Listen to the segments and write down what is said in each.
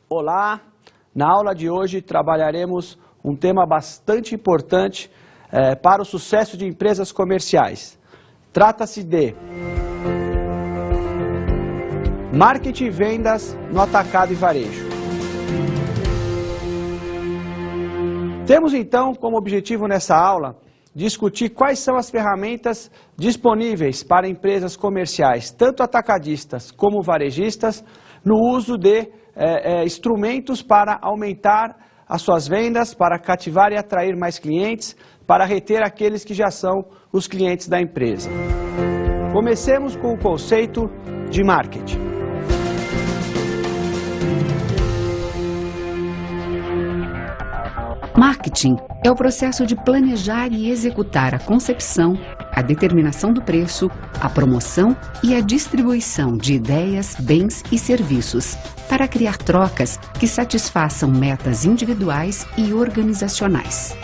Olá, na aula de hoje trabalharemos um tema bastante importante para o sucesso de empresas comerciais. Trata-se de marketing e vendas no atacado e varejo. Temos então como objetivo nessa aula discutir quais são as ferramentas disponíveis para empresas comerciais, tanto atacadistas como varejistas, no uso de instrumentos para aumentar as suas vendas, para cativar e atrair mais clientes, para reter aqueles que já são os clientes da empresa. Comecemos com o conceito de marketing. Marketing é o processo de planejar e executar a concepção, a determinação do preço, a promoção e a distribuição de ideias, bens e serviços para criar trocas que satisfaçam metas individuais e organizacionais.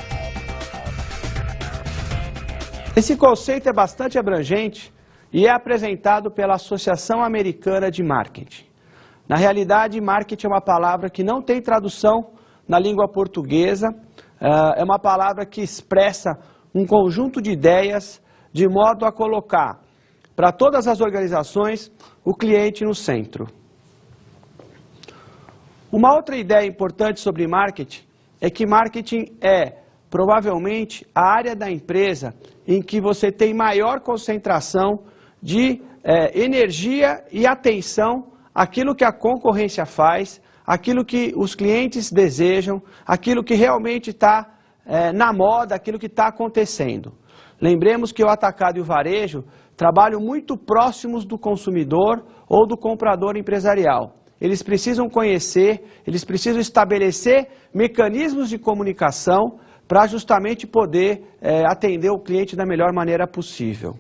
Esse conceito é bastante abrangente e é apresentado pela Associação Americana de Marketing. Na realidade, marketing é uma palavra que não tem tradução na língua portuguesa, é uma palavra que expressa um conjunto de ideias de modo a colocar para todas as organizações o cliente no centro. Uma outra ideia importante sobre marketing é que marketing é provavelmente a área da empresa em que você tem maior concentração de energia e atenção àquilo que a concorrência faz, aquilo que os clientes desejam, aquilo que realmente está na moda, aquilo que está acontecendo. Lembremos que o atacado e o varejo trabalham muito próximos do consumidor ou do comprador empresarial. Eles precisam conhecer, eles precisam estabelecer mecanismos de comunicação para justamente poder atender o cliente da melhor maneira possível.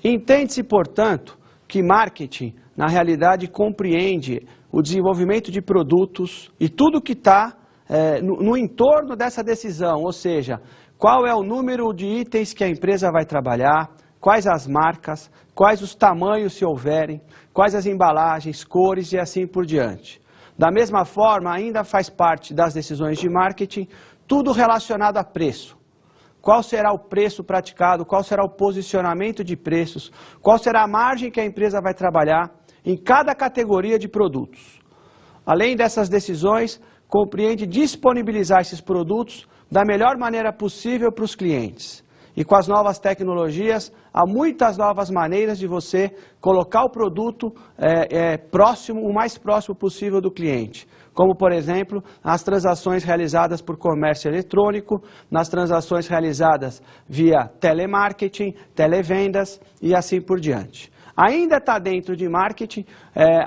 Entende-se, portanto, que marketing, na realidade, compreende o desenvolvimento de produtos e tudo que está no entorno dessa decisão, ou seja, qual é o número de itens que a empresa vai trabalhar, quais as marcas, quais os tamanhos se houverem, quais as embalagens, cores e assim por diante. Da mesma forma, ainda faz parte das decisões de marketing tudo relacionado a preço. Qual será o preço praticado, qual será o posicionamento de preços, qual será a margem que a empresa vai trabalhar em cada categoria de produtos. Além dessas decisões, compreende disponibilizar esses produtos da melhor maneira possível para os clientes. E com as novas tecnologias, há muitas novas maneiras de você colocar o produto o mais próximo possível do cliente. Como, por exemplo, as transações realizadas por comércio eletrônico, nas transações realizadas via telemarketing, televendas e assim por diante. Ainda está dentro de marketing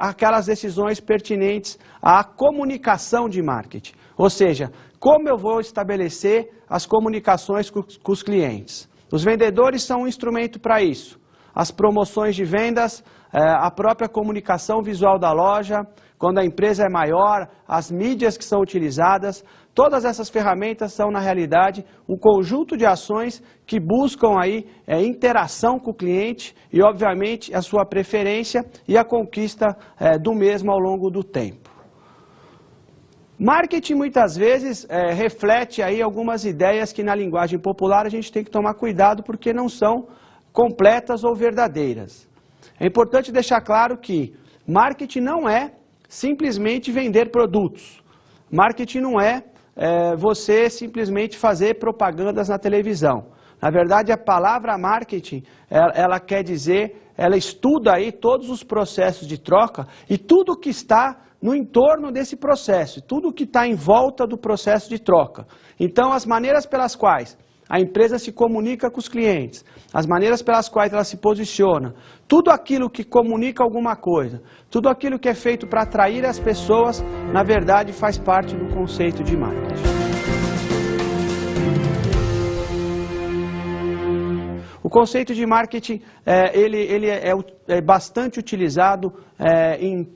aquelas decisões pertinentes à comunicação de marketing. Ou seja, como eu vou estabelecer as comunicações com os clientes. Os vendedores são um instrumento para isso. As promoções de vendas, a própria comunicação visual da loja, quando a empresa é maior, as mídias que são utilizadas, todas essas ferramentas são, na realidade, um conjunto de ações que buscam aí interação com o cliente e, obviamente, a sua preferência e a conquista do mesmo ao longo do tempo. Marketing, muitas vezes, reflete aí algumas ideias que, na linguagem popular, a gente tem que tomar cuidado porque não são completas ou verdadeiras. É importante deixar claro que marketing não é simplesmente vender produtos. Marketing não é você simplesmente fazer propagandas na televisão. Na verdade, a palavra marketing, ela quer dizer, ela estuda aí todos os processos de troca e tudo que está no entorno desse processo, tudo que está em volta do processo de troca. Então, as maneiras pelas quais a empresa se comunica com os clientes, as maneiras pelas quais ela se posiciona, tudo aquilo que comunica alguma coisa, tudo aquilo que é feito para atrair as pessoas, na verdade faz parte do conceito de marketing. O conceito de marketing ele é bastante utilizado em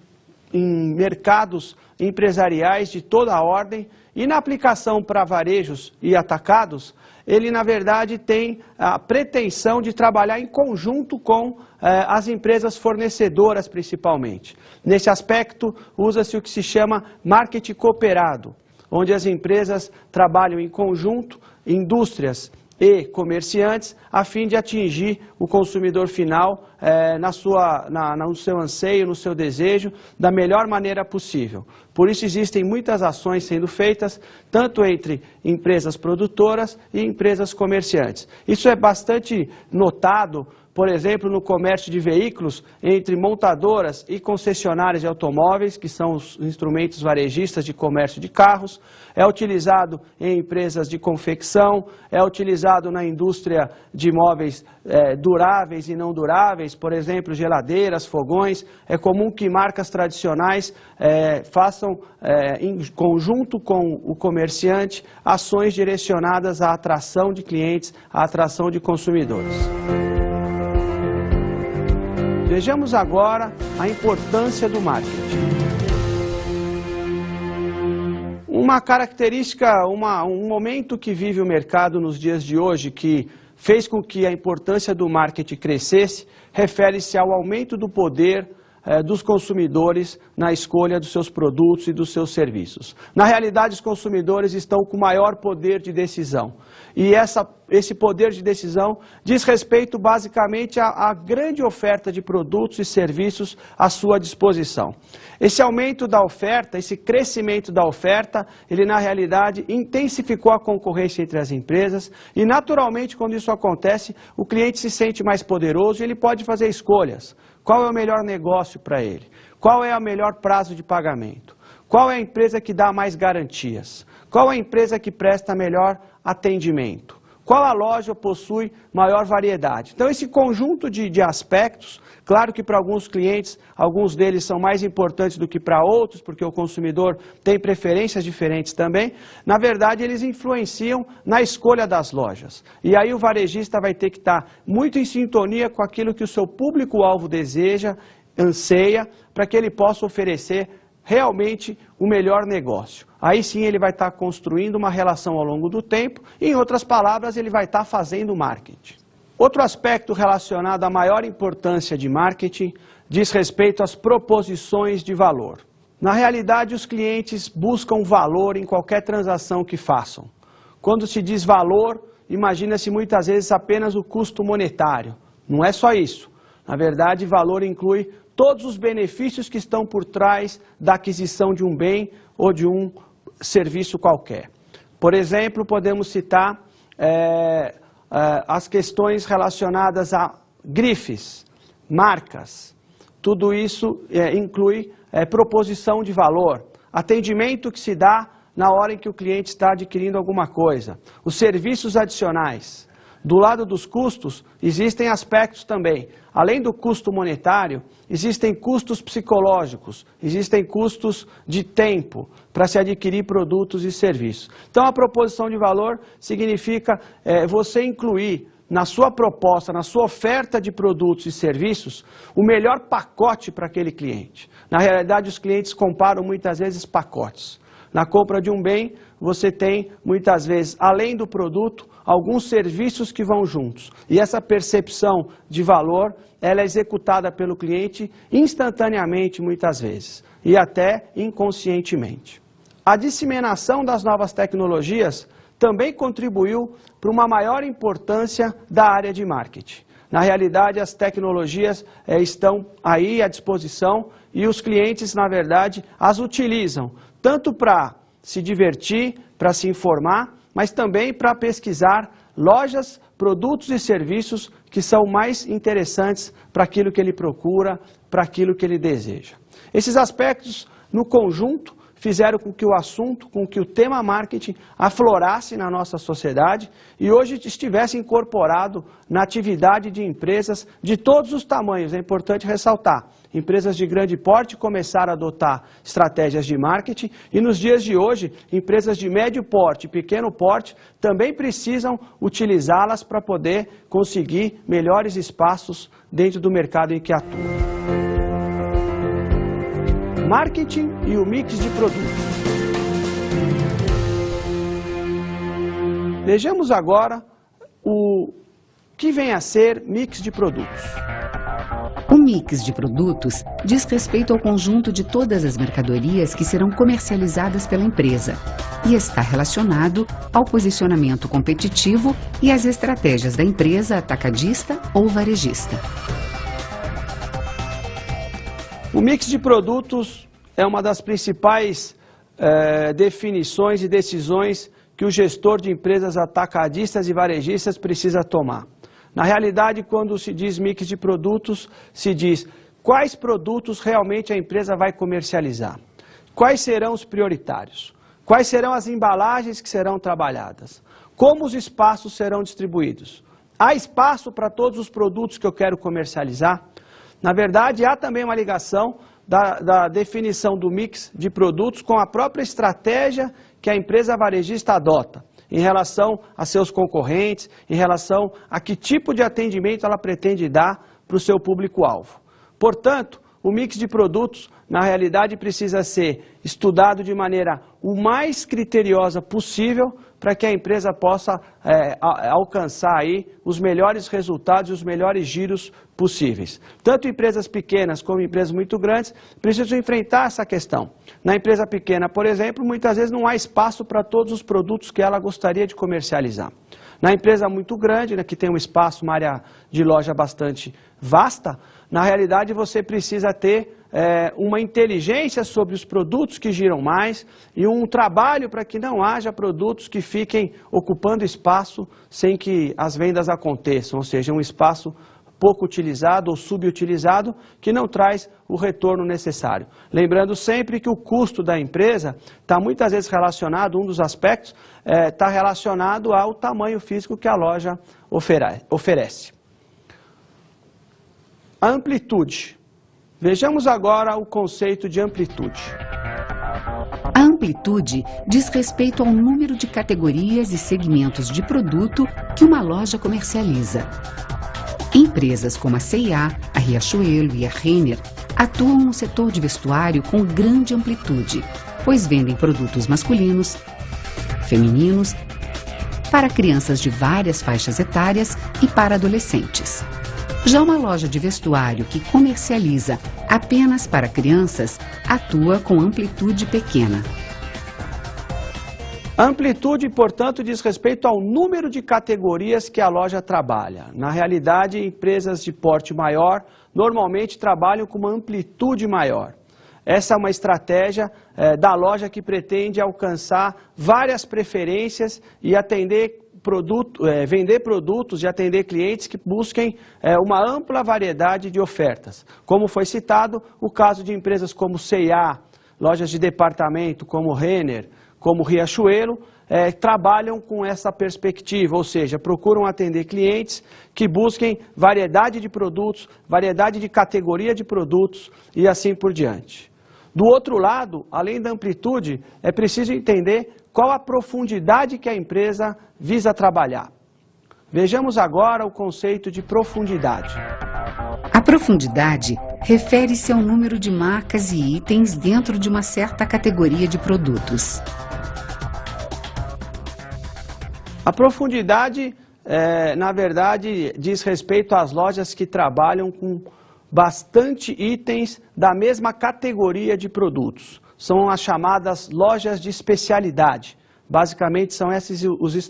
mercados empresariais de toda a ordem e na aplicação para varejos e atacados, ele na verdade tem a pretensão de trabalhar em conjunto com as empresas fornecedoras principalmente. Nesse aspecto, usa-se o que se chama marketing cooperado, onde as empresas trabalham em conjunto, indústrias e comerciantes, a fim de atingir o consumidor final no seu anseio, no seu desejo, da melhor maneira possível. Por isso existem muitas ações sendo feitas, tanto entre empresas produtoras e empresas comerciantes. Isso é bastante notado, por exemplo, no comércio de veículos entre montadoras e concessionárias de automóveis, que são os instrumentos varejistas de comércio de carros, é utilizado em empresas de confecção, é utilizado na indústria de móveis duráveis e não duráveis, por exemplo, geladeiras, fogões. É comum que marcas tradicionais façam, em conjunto com o comerciante, ações direcionadas à atração de clientes, à atração de consumidores. Vejamos agora a importância do marketing. Uma característica, um momento que vive o mercado nos dias de hoje, que fez com que a importância do marketing crescesse, refere-se ao aumento do poder dos consumidores na escolha dos seus produtos e dos seus serviços. Na realidade, os consumidores estão com maior poder de decisão. E esse poder de decisão diz respeito basicamente à grande oferta de produtos e serviços à sua disposição. Esse aumento da oferta, esse crescimento da oferta, ele na realidade intensificou a concorrência entre as empresas e naturalmente quando isso acontece, o cliente se sente mais poderoso e ele pode fazer escolhas. Qual é o melhor negócio para ele? Qual é o melhor prazo de pagamento? Qual é a empresa que dá mais garantias? Qual é a empresa que presta melhor atendimento? Qual a loja possui maior variedade? Então, esse conjunto de aspectos, claro que para alguns clientes, alguns deles são mais importantes do que para outros, porque o consumidor tem preferências diferentes também, na verdade, eles influenciam na escolha das lojas. E aí o varejista vai ter que estar muito em sintonia com aquilo que o seu público-alvo deseja, anseia, para que ele possa oferecer realmente o melhor negócio. Aí sim ele vai estar construindo uma relação ao longo do tempo, e, em outras palavras, ele vai estar fazendo marketing. Outro aspecto relacionado à maior importância de marketing diz respeito às proposições de valor. Na realidade, os clientes buscam valor em qualquer transação que façam. Quando se diz valor, imagina-se muitas vezes apenas o custo monetário. Não é só isso. Na verdade, valor inclui todos os benefícios que estão por trás da aquisição de um bem ou de um serviço qualquer. Por exemplo, podemos citar as questões relacionadas a grifes, marcas. Tudo isso inclui proposição de valor, atendimento que se dá na hora em que o cliente está adquirindo alguma coisa, os serviços adicionais. Do lado dos custos, existem aspectos também. Além do custo monetário, existem custos psicológicos, existem custos de tempo para se adquirir produtos e serviços. Então, a proposição de valor significa você incluir na sua proposta, na sua oferta de produtos e serviços, o melhor pacote para aquele cliente. Na realidade, os clientes comparam muitas vezes pacotes. Na compra de um bem, você tem, muitas vezes, além do produto, alguns serviços que vão juntos. E essa percepção de valor, ela é executada pelo cliente instantaneamente, muitas vezes, e até inconscientemente. A disseminação das novas tecnologias também contribuiu para uma maior importância da área de marketing. Na realidade, as tecnologias estão aí à disposição e os clientes, na verdade, as utilizam tanto para se divertir, para se informar, mas também para pesquisar lojas, produtos e serviços que são mais interessantes para aquilo que ele procura, para aquilo que ele deseja. Esses aspectos, no conjunto, fizeram com que o assunto, com que o tema marketing aflorasse na nossa sociedade e hoje estivesse incorporado na atividade de empresas de todos os tamanhos. É importante ressaltar, empresas de grande porte começaram a adotar estratégias de marketing e nos dias de hoje, empresas de médio porte e pequeno porte também precisam utilizá-las para poder conseguir melhores espaços dentro do mercado em que atuam. Marketing e o mix de produtos. Vejamos agora o que vem a ser mix de produtos. O mix de produtos diz respeito ao conjunto de todas as mercadorias que serão comercializadas pela empresa e está relacionado ao posicionamento competitivo e às estratégias da empresa atacadista ou varejista. O mix de produtos é uma das principais definições e decisões que o gestor de empresas atacadistas e varejistas precisa tomar. Na realidade, quando se diz mix de produtos, se diz quais produtos realmente a empresa vai comercializar, quais serão os prioritários, quais serão as embalagens que serão trabalhadas, como os espaços serão distribuídos. Há espaço para todos os produtos que eu quero comercializar? Na verdade, há também uma ligação da definição do mix de produtos com a própria estratégia que a empresa varejista adota em relação a seus concorrentes, em relação a que tipo de atendimento ela pretende dar para o seu público-alvo. Portanto, o mix de produtos, na realidade, precisa ser estudado de maneira o mais criteriosa possível para que a empresa possa alcançar aí os melhores resultados e os melhores giros possíveis. Tanto empresas pequenas como empresas muito grandes precisam enfrentar essa questão. Na empresa pequena, por exemplo, muitas vezes não há espaço para todos os produtos que ela gostaria de comercializar. Na empresa muito grande, que tem um espaço, uma área de loja bastante vasta, na realidade você precisa ter uma inteligência sobre os produtos que giram mais e um trabalho para que não haja produtos que fiquem ocupando espaço sem que as vendas aconteçam, ou seja, um espaço pouco utilizado ou subutilizado que não traz o retorno necessário. Lembrando sempre que o custo da empresa está muitas vezes relacionado, um dos aspectos, está relacionado ao tamanho físico que a loja oferece. A amplitude. Vejamos agora o conceito de amplitude. A amplitude diz respeito ao número de categorias e segmentos de produto que uma loja comercializa. Empresas como a C&A, a Riachuelo e a Renner atuam no setor de vestuário com grande amplitude, pois vendem produtos masculinos, femininos, para crianças de várias faixas etárias e para adolescentes. Já uma loja de vestuário que comercializa apenas para crianças atua com amplitude pequena. A amplitude, portanto, diz respeito ao número de categorias que a loja trabalha. Na realidade, empresas de porte maior normalmente trabalham com uma amplitude maior. Essa é uma estratégia da loja que pretende alcançar várias preferências e vender produtos e atender clientes que busquem uma ampla variedade de ofertas. Como foi citado, o caso de empresas como C&A, lojas de departamento como Renner, como Riachuelo, trabalham com essa perspectiva, ou seja, procuram atender clientes que busquem variedade de produtos, variedade de categoria de produtos e assim por diante. Do outro lado, além da amplitude, é preciso entender qual a profundidade que a empresa visa trabalhar. Vejamos agora o conceito de profundidade. A profundidade refere-se ao número de marcas e itens dentro de uma certa categoria de produtos. A profundidade, na verdade, diz respeito às lojas que trabalham com bastante itens da mesma categoria de produtos. São as chamadas lojas de especialidade. Basicamente,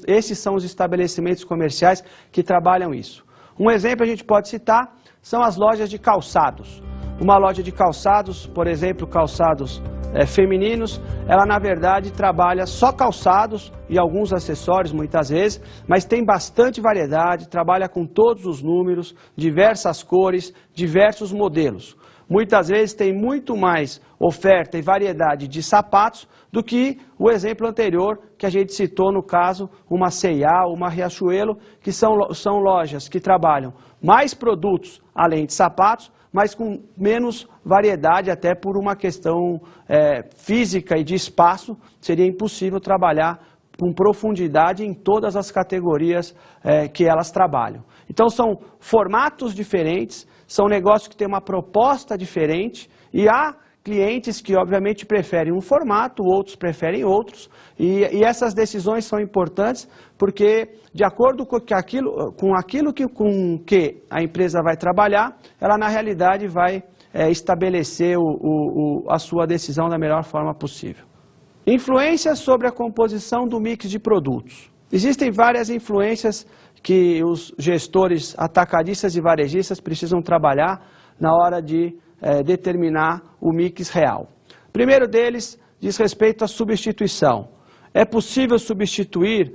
esses são os estabelecimentos comerciais que trabalham isso. Um exemplo a gente pode citar são as lojas de calçados. Uma loja de calçados, por exemplo, calçados femininos, ela na verdade trabalha só calçados e alguns acessórios muitas vezes, mas tem bastante variedade, trabalha com todos os números, diversas cores, diversos modelos. Muitas vezes tem muito mais oferta e variedade de sapatos do que o exemplo anterior que a gente citou no caso, uma C&A, uma Riachuelo, que são lojas que trabalham mais produtos além de sapatos, mas com menos variedade, até por uma questão física e de espaço, seria impossível trabalhar com profundidade em todas as categorias que elas trabalham. Então são formatos diferentes, são negócios que têm uma proposta diferente e há clientes que obviamente preferem um formato, outros preferem outros, e essas decisões são importantes porque, de acordo com aquilo que a empresa vai trabalhar, ela na realidade vai estabelecer a sua decisão da melhor forma possível. Influências sobre a composição do mix de produtos. Existem várias influências que os gestores atacadistas e varejistas precisam trabalhar na hora de determinar o mix real. O primeiro deles diz respeito à substituição. É possível substituir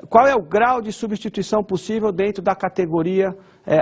qual é o grau de substituição possível dentro da categoria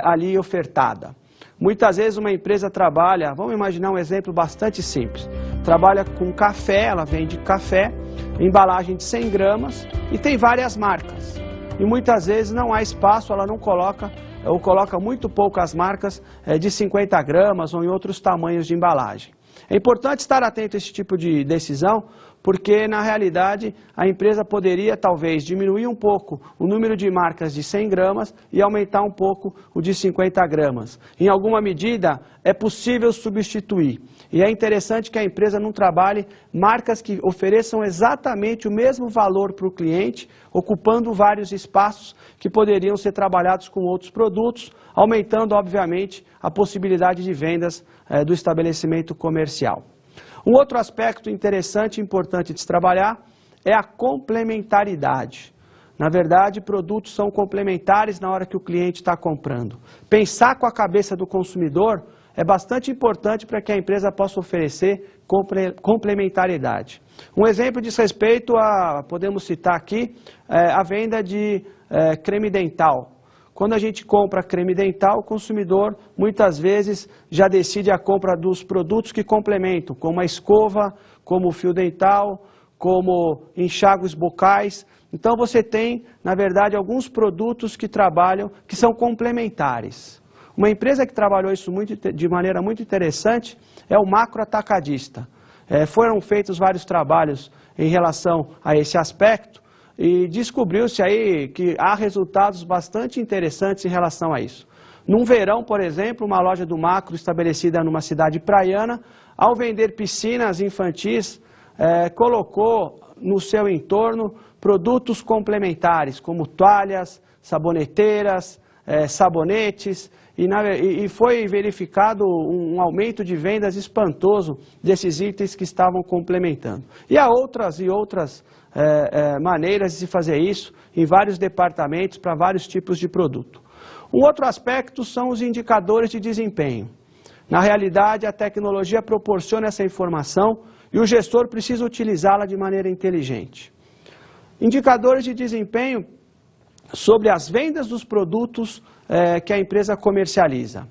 ali ofertada? Muitas vezes uma empresa trabalha, vamos imaginar um exemplo bastante simples, trabalha com café, ela vende café, embalagem de 100 gramas e tem várias marcas. E muitas vezes não há espaço, ela não coloca, ou coloca muito poucas marcas de 50 gramas ou em outros tamanhos de embalagem. É importante estar atento a esse tipo de decisão, porque na realidade a empresa poderia talvez diminuir um pouco o número de marcas de 100 gramas e aumentar um pouco o de 50 gramas. Em alguma medida é possível substituir. E é interessante que a empresa não trabalhe marcas que ofereçam exatamente o mesmo valor para o cliente, ocupando vários espaços que poderiam ser trabalhados com outros produtos, aumentando obviamente a possibilidade de vendas do estabelecimento comercial. Um outro aspecto interessante e importante de se trabalhar é a complementaridade. Na verdade, produtos são complementares na hora que o cliente está comprando. Pensar com a cabeça do consumidor é bastante importante para que a empresa possa oferecer complementariedade. Um exemplo diz respeito a, podemos citar aqui, a venda de creme dental. Quando a gente compra creme dental, o consumidor muitas vezes já decide a compra dos produtos que complementam, como a escova, como o fio dental, como enxágues bucais. Então você tem, na verdade, alguns produtos que trabalham, que são complementares. Uma empresa que trabalhou isso de maneira muito interessante é o Macro Atacadista. Foram feitos vários trabalhos em relação a esse aspecto, e descobriu-se aí que há resultados bastante interessantes em relação a isso. Num verão, por exemplo, uma loja do Macro estabelecida numa cidade praiana, ao vender piscinas infantis, colocou no seu entorno produtos complementares, como toalhas, saboneteiras, sabonetes, e foi verificado um aumento de vendas espantoso desses itens que estavam complementando. E há outras maneiras de se fazer isso em vários departamentos para vários tipos de produto. Um outro aspecto são os indicadores de desempenho. Na realidade, a tecnologia proporciona essa informação e o gestor precisa utilizá-la de maneira inteligente. Indicadores de desempenho sobre as vendas dos produtos que a empresa comercializa.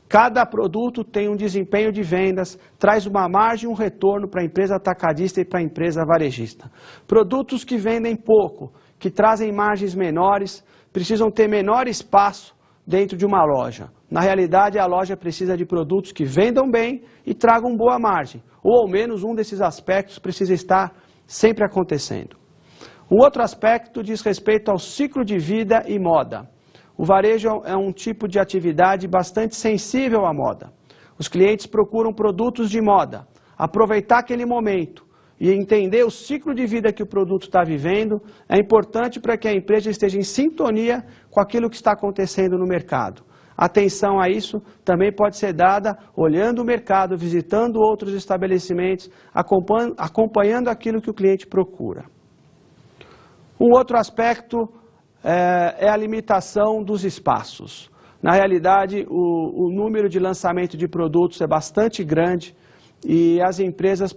Cada produto tem um desempenho de vendas, traz uma margem e um retorno para a empresa atacadista e para a empresa varejista. Produtos que vendem pouco, que trazem margens menores, precisam ter menor espaço dentro de uma loja. Na realidade, a loja precisa de produtos que vendam bem e tragam boa margem, ou ao menos um desses aspectos precisa estar sempre acontecendo. Um outro aspecto diz respeito ao ciclo de vida e moda. O varejo é um tipo de atividade bastante sensível à moda. Os clientes procuram produtos de moda, aproveitar aquele momento e entender o ciclo de vida que o produto está vivendo é importante para que a empresa esteja em sintonia com aquilo que está acontecendo no mercado. Atenção a isso também pode ser dada olhando o mercado, visitando outros estabelecimentos, acompanhando aquilo que o cliente procura. Um outro aspecto é a limitação dos espaços. Na realidade, o número de lançamento de produtos é bastante grande e as empresas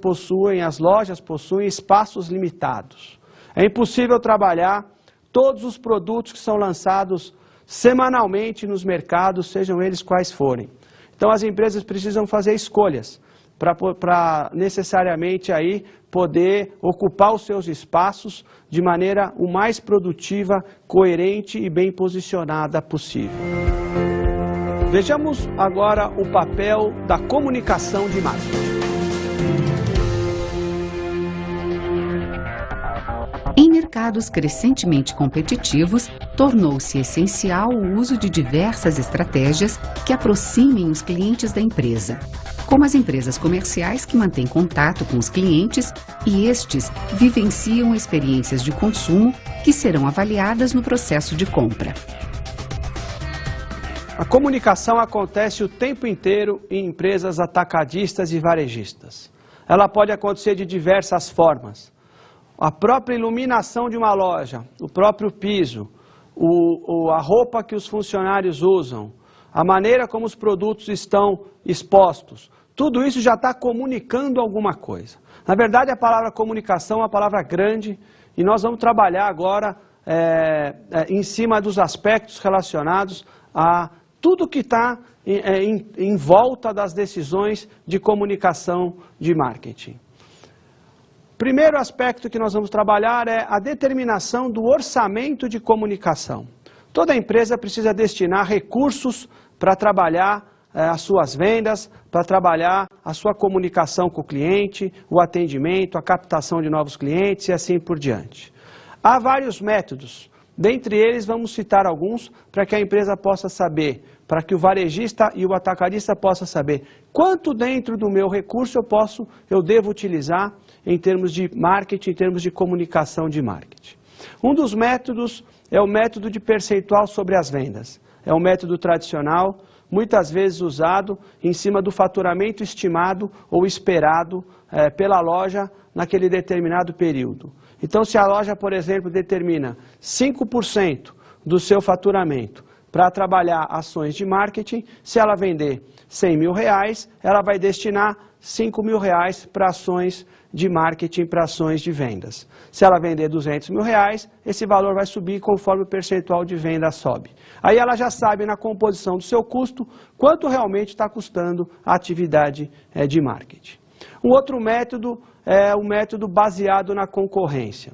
as lojas possuem espaços limitados. É impossível trabalhar todos os produtos que são lançados semanalmente nos mercados, sejam eles quais forem. Então as empresas precisam fazer escolhas para necessariamente aí poder ocupar os seus espaços de maneira o mais produtiva, coerente e bem posicionada possível. Vejamos agora o papel da comunicação de marketing. Em mercados crescentemente competitivos, tornou-se essencial o uso de diversas estratégias que aproximem os clientes da empresa. como as empresas comerciais que mantêm contato com os clientes e estes vivenciam experiências de consumo que serão avaliadas no processo de compra. A comunicação acontece o tempo inteiro em empresas atacadistas e varejistas. Ela pode acontecer de diversas formas. A própria iluminação de uma loja, o próprio piso, a roupa que os funcionários usam, a maneira como os produtos estão expostos, tudo isso já está comunicando alguma coisa. Na verdade, a palavra comunicação é uma palavra grande e nós vamos trabalhar agora em cima dos aspectos relacionados a tudo que está em volta das decisões de comunicação de marketing. Primeiro aspecto que nós vamos trabalhar é a determinação do orçamento de comunicação. Toda empresa precisa destinar recursos para trabalhar as suas vendas, para trabalhar a sua comunicação com o cliente, o atendimento, a captação de novos clientes e assim por diante. Há vários métodos, dentre eles vamos citar alguns para que a empresa possa saber, para que o varejista e o atacadista possam saber quanto dentro do meu recurso eu devo utilizar em termos de marketing, em termos de comunicação de marketing. Um dos métodos é o método de percentual sobre as vendas. É um método tradicional, muitas vezes usado em cima do faturamento estimado ou esperado pela loja naquele determinado período. Então, se a loja, por exemplo, determina 5% do seu faturamento para trabalhar ações de marketing, se ela vender R$100.000, ela vai destinar R$5.000 para ações de marketing, para ações de vendas. Se ela vender R$200.000, esse valor vai subir conforme o percentual de venda sobe. Aí ela já sabe na composição do seu custo quanto realmente está custando a atividade de marketing. Um outro método é o método baseado na concorrência.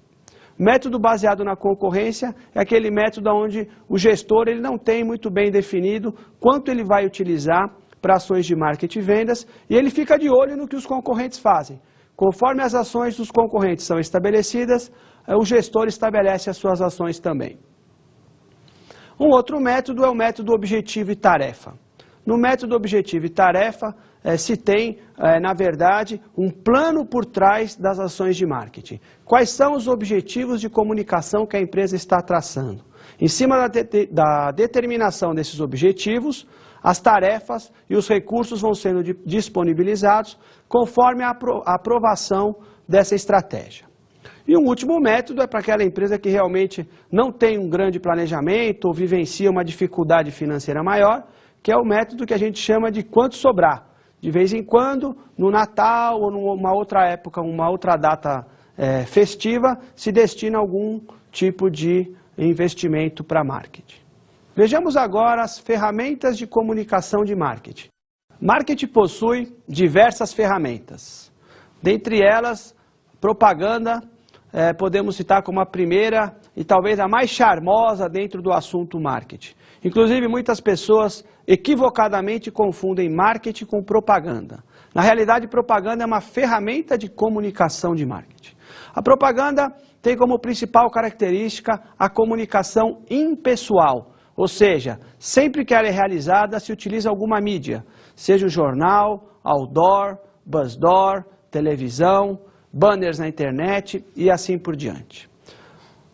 Método baseado na concorrência é aquele método onde o gestor ele não tem muito bem definido quanto ele vai utilizar para ações de marketing e vendas e ele fica de olho no que os concorrentes fazem. Conforme as ações dos concorrentes são estabelecidas, o gestor estabelece as suas ações também. Um outro método é o método objetivo e tarefa. No método objetivo e tarefa, se tem, na verdade, um plano por trás das ações de marketing. Quais são os objetivos de comunicação que a empresa está traçando? Em cima da determinação desses objetivos, as tarefas e os recursos vão sendo disponibilizados conforme a aprovação dessa estratégia. E um último método é para aquela empresa que realmente não tem um grande planejamento ou vivencia uma dificuldade financeira maior, que é o método que a gente chama de quanto sobrar. De vez em quando, no Natal ou numa outra época, uma outra data festiva, se destina algum tipo de investimento para marketing. Vejamos agora as ferramentas de comunicação de marketing. Marketing possui diversas ferramentas. Dentre elas, propaganda, podemos citar como a primeira e talvez a mais charmosa dentro do assunto marketing. Inclusive, muitas pessoas equivocadamente confundem marketing com propaganda. Na realidade, propaganda é uma ferramenta de comunicação de marketing. A propaganda tem como principal característica a comunicação impessoal, ou seja, sempre que ela é realizada, se utiliza alguma mídia, seja o jornal, outdoor, buzzdoor, televisão, banners na internet e assim por diante.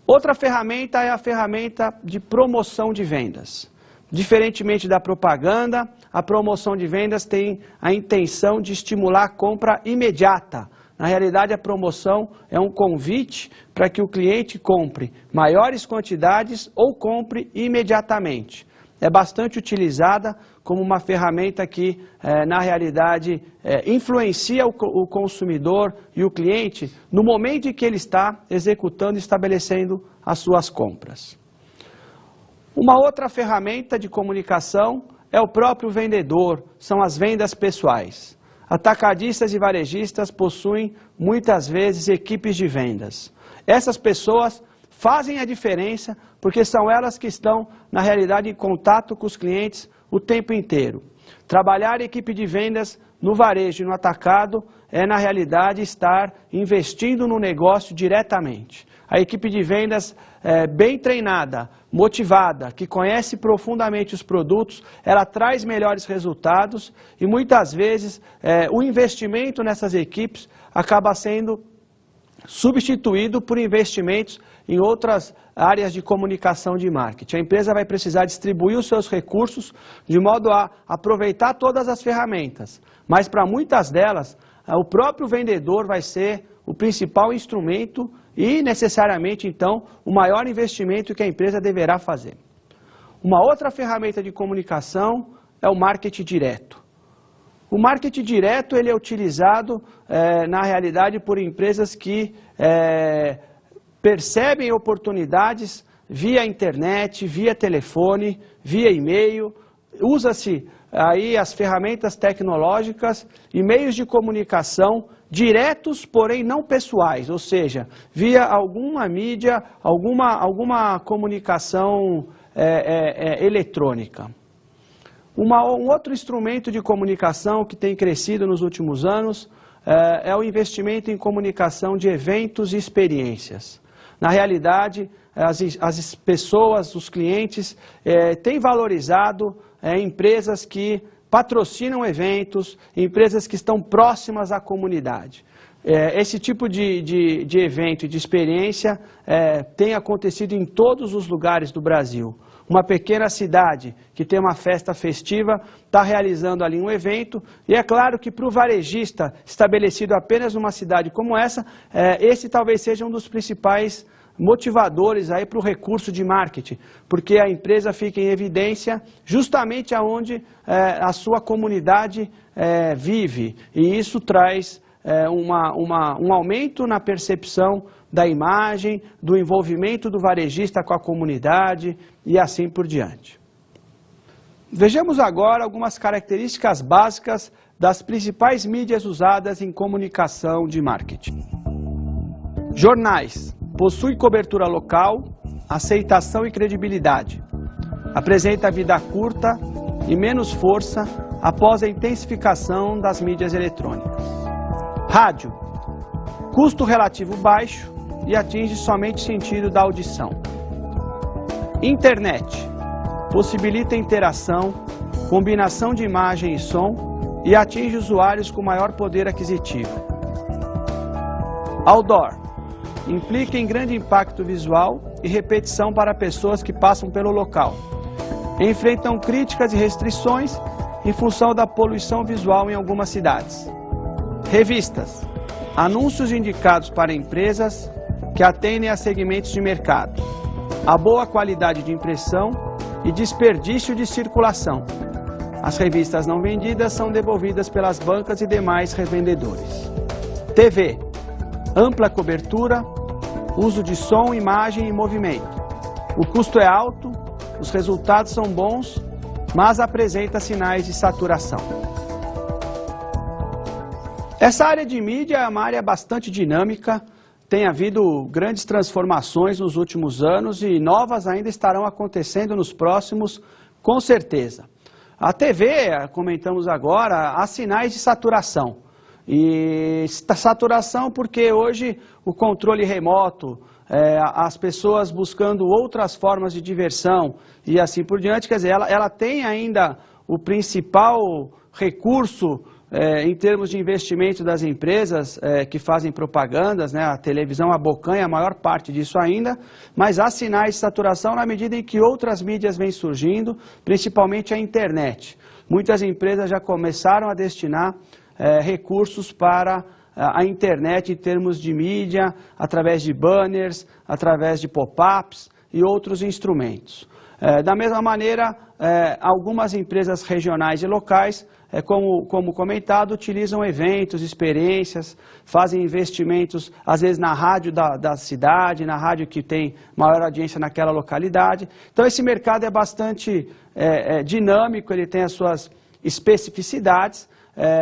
Outra ferramenta é a ferramenta de promoção de vendas. Diferentemente da propaganda, a promoção de vendas tem a intenção de estimular a compra imediata. Na realidade, a promoção é um convite para que o cliente compre maiores quantidades ou compre imediatamente. É bastante utilizada como uma ferramenta que, na realidade, influencia o consumidor e o cliente no momento em que ele está executando e estabelecendo as suas compras. Uma outra ferramenta de comunicação é o próprio vendedor, são as vendas pessoais. Atacadistas e varejistas possuem muitas vezes equipes de vendas. Essas pessoas fazem a diferença porque são elas que estão, na realidade, em contato com os clientes o tempo inteiro. Trabalhar equipe de vendas no varejo e no atacado é, na realidade, estar investindo no negócio diretamente. A equipe de vendas bem treinada, motivada, que conhece profundamente os produtos, ela traz melhores resultados e muitas vezes o investimento nessas equipes acaba sendo substituído por investimentos em outras áreas de comunicação de marketing. A empresa vai precisar distribuir os seus recursos de modo a aproveitar todas as ferramentas, mas para muitas delas, o próprio vendedor vai ser o principal instrumento e necessariamente, então, o maior investimento que a empresa deverá fazer. Uma outra ferramenta de comunicação é o marketing direto. O marketing direto ele é utilizado, na realidade, por empresas que percebem oportunidades via internet, via telefone, via e-mail. Usa-se aí as ferramentas tecnológicas e meios de comunicação diretos, porém não pessoais, ou seja, via alguma mídia, alguma comunicação eletrônica. Um outro instrumento de comunicação que tem crescido nos últimos anos é o investimento em comunicação de eventos e experiências. Na realidade, as pessoas, os clientes, têm valorizado empresas que patrocinam eventos, empresas que estão próximas à comunidade. Esse tipo de evento e de experiência tem acontecido em todos os lugares do Brasil. Uma pequena cidade que tem uma festa festiva está realizando ali um evento e é claro que para o varejista estabelecido apenas numa cidade como essa, esse talvez seja um dos principais motivadores aí para o recurso de marketing, porque a empresa fica em evidência justamente aonde a sua comunidade vive e isso traz um aumento na percepção da imagem, do envolvimento do varejista com a comunidade e assim por diante. Vejamos agora algumas características básicas das principais mídias usadas em comunicação de marketing. Jornais. Possui cobertura local, aceitação e credibilidade. Apresenta vida curta e menos força após a intensificação das mídias eletrônicas. Rádio. Custo relativo baixo e atinge somente o sentido da audição. Internet. Possibilita interação, combinação de imagem e som e atinge usuários com maior poder aquisitivo. Outdoor. Implica em grande impacto visual e repetição para pessoas que passam pelo local. Enfrentam críticas e restrições em função da poluição visual em algumas cidades. Revistas. Anúncios indicados para empresas que atendem a segmentos de mercado. A boa qualidade de impressão e desperdício de circulação. As revistas não vendidas são devolvidas pelas bancas e demais revendedores. TV. Ampla cobertura, uso de som, imagem e movimento. O custo é alto, os resultados são bons, mas apresenta sinais de saturação. Essa área de mídia é uma área bastante dinâmica, tem havido grandes transformações nos últimos anos e novas ainda estarão acontecendo nos próximos, com certeza. A TV, comentamos agora, há sinais de saturação. E saturação porque hoje o controle remoto, as pessoas buscando outras formas de diversão e assim por diante, quer dizer, ela tem ainda o principal recurso em termos de investimento das empresas que fazem propagandas, né? A televisão abocanha a maior parte disso ainda, mas há sinais de saturação na medida em que outras mídias vêm surgindo, principalmente a internet. Muitas empresas já começaram a destinar recursos para a internet em termos de mídia, através de banners, através de pop-ups e outros instrumentos. Da mesma maneira, algumas empresas regionais e locais, como comentado, utilizam eventos, experiências, fazem investimentos, às vezes na rádio da cidade, na rádio que tem maior audiência naquela localidade. Então esse mercado é bastante dinâmico, ele tem as suas especificidades,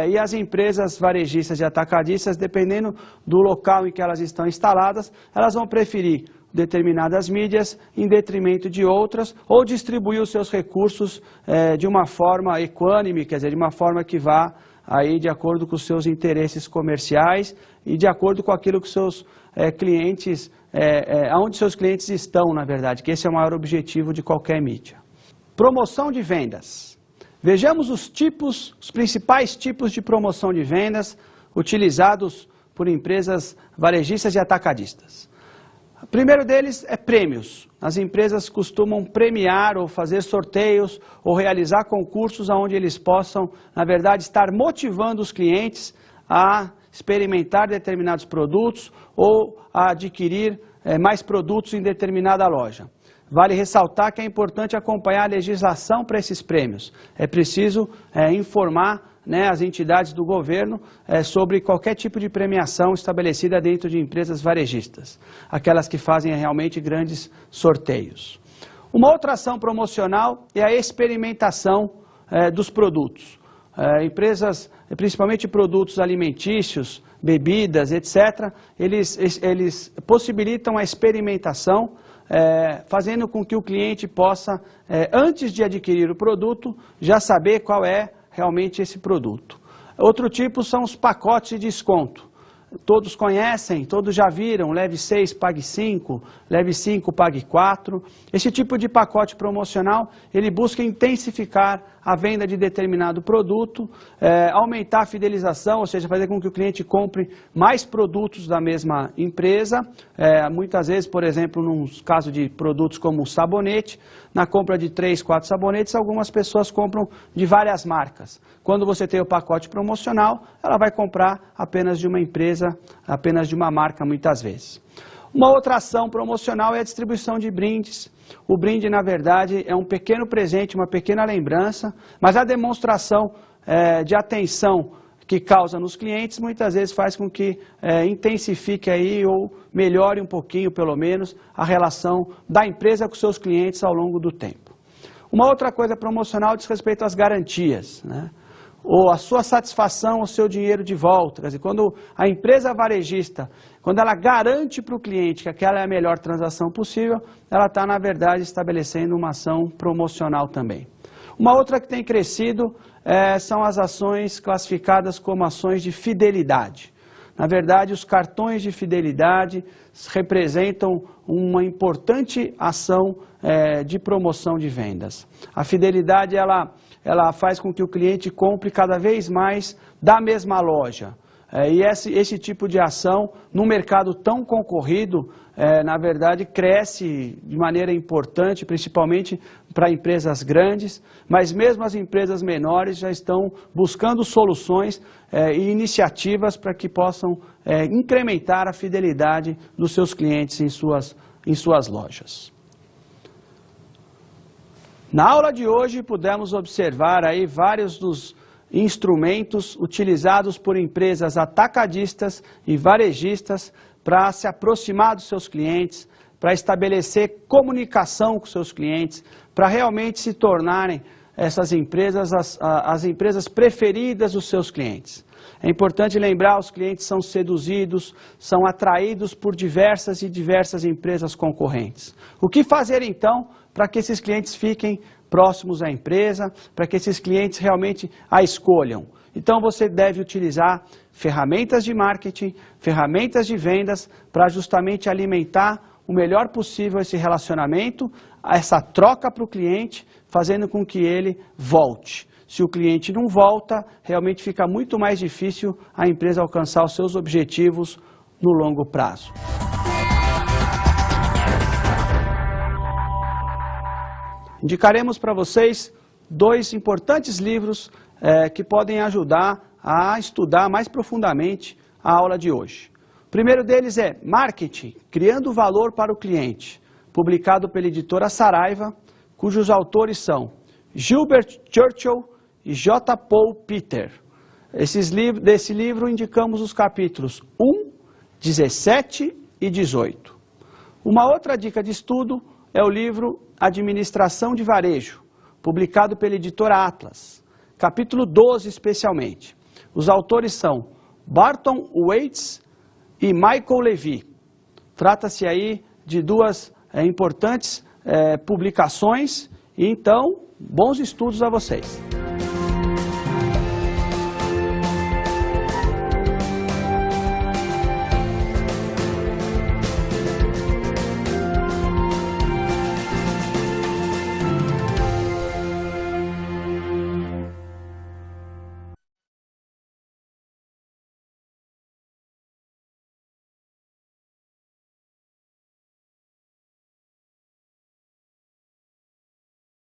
e as empresas varejistas e atacadistas, dependendo do local em que elas estão instaladas, elas vão preferir determinadas mídias em detrimento de outras, ou distribuir os seus recursos de uma forma equânime, quer dizer, de uma forma que vá aí de acordo com os seus interesses comerciais e de acordo com aquilo que os seus clientes, aonde seus clientes estão, na verdade, que esse é o maior objetivo de qualquer mídia. Promoção de vendas. Vejamos os principais tipos de promoção de vendas utilizados por empresas varejistas e atacadistas. O primeiro deles é prêmios. As empresas costumam premiar ou fazer sorteios ou realizar concursos onde eles possam, na verdade, estar motivando os clientes a experimentar determinados produtos ou a adquirir mais produtos em determinada loja. Vale ressaltar que é importante acompanhar a legislação para esses prêmios. É preciso informar as entidades do governo sobre qualquer tipo de premiação estabelecida dentro de empresas varejistas, aquelas que fazem realmente grandes sorteios. Uma outra ação promocional é a experimentação dos produtos. Empresas, principalmente produtos alimentícios, bebidas, etc., eles possibilitam a experimentação, fazendo com que o cliente possa, antes de adquirir o produto, já saber qual é realmente esse produto. Outro tipo são os pacotes de desconto. Todos conhecem, todos já viram, leve 6, pague 5, leve 5, pague 4. Esse tipo de pacote promocional, ele busca intensificar a venda de determinado produto, aumentar a fidelização, ou seja, fazer com que o cliente compre mais produtos da mesma empresa. Muitas vezes, por exemplo, num caso de produtos como o sabonete, na compra de 3, 4 sabonetes, algumas pessoas compram de várias marcas. Quando você tem o pacote promocional, ela vai comprar apenas de uma empresa, apenas de uma marca muitas vezes. Uma outra ação promocional é a distribuição de brindes. O brinde, na verdade, é um pequeno presente, uma pequena lembrança, mas a demonstração de atenção que causa nos clientes muitas vezes faz com que intensifique aí ou melhore um pouquinho, pelo menos, a relação da empresa com seus clientes ao longo do tempo. Uma outra coisa promocional diz respeito às garantias, né? Ou a sua satisfação, o seu dinheiro de volta. Quer dizer, quando a empresa varejista, quando ela garante para o cliente que aquela é a melhor transação possível, ela está, na verdade, estabelecendo uma ação promocional também. Uma outra que tem crescido são as ações classificadas como ações de fidelidade. Na verdade, os cartões de fidelidade representam uma importante ação de promoção de vendas. A fidelidade, ela faz com que o cliente compre cada vez mais da mesma loja. E esse tipo de ação, num mercado tão concorrido, na verdade, cresce de maneira importante, principalmente para empresas grandes, mas mesmo as empresas menores já estão buscando soluções e iniciativas para que possam incrementar a fidelidade dos seus clientes em suas lojas. Na aula de hoje, pudemos observar aí vários dos instrumentos utilizados por empresas atacadistas e varejistas para se aproximar dos seus clientes, para estabelecer comunicação com seus clientes, para realmente se tornarem essas empresas as empresas preferidas dos seus clientes. É importante lembrar, os clientes são seduzidos, são atraídos por diversas empresas concorrentes. O que fazer então para que esses clientes fiquem próximos à empresa, para que esses clientes realmente a escolham? Então você deve utilizar ferramentas de marketing, ferramentas de vendas, para justamente alimentar o melhor possível esse relacionamento, essa troca para o cliente, fazendo com que ele volte. Se o cliente não volta, realmente fica muito mais difícil a empresa alcançar os seus objetivos no longo prazo. Indicaremos para vocês 2 importantes livros que podem ajudar a estudar mais profundamente a aula de hoje. O primeiro deles é Marketing, Criando Valor para o Cliente, publicado pela editora Saraiva, cujos autores são Gilbert Churchill e J. Paul Peter. Desse livro indicamos os capítulos 1, 17 e 18. Uma outra dica de estudo é o livro Administração de Varejo, publicado pela editora Atlas, capítulo 12 especialmente. Os autores são Barton Waits e Michael Levy. Trata-se aí de 2 importantes publicações, e então, bons estudos a vocês.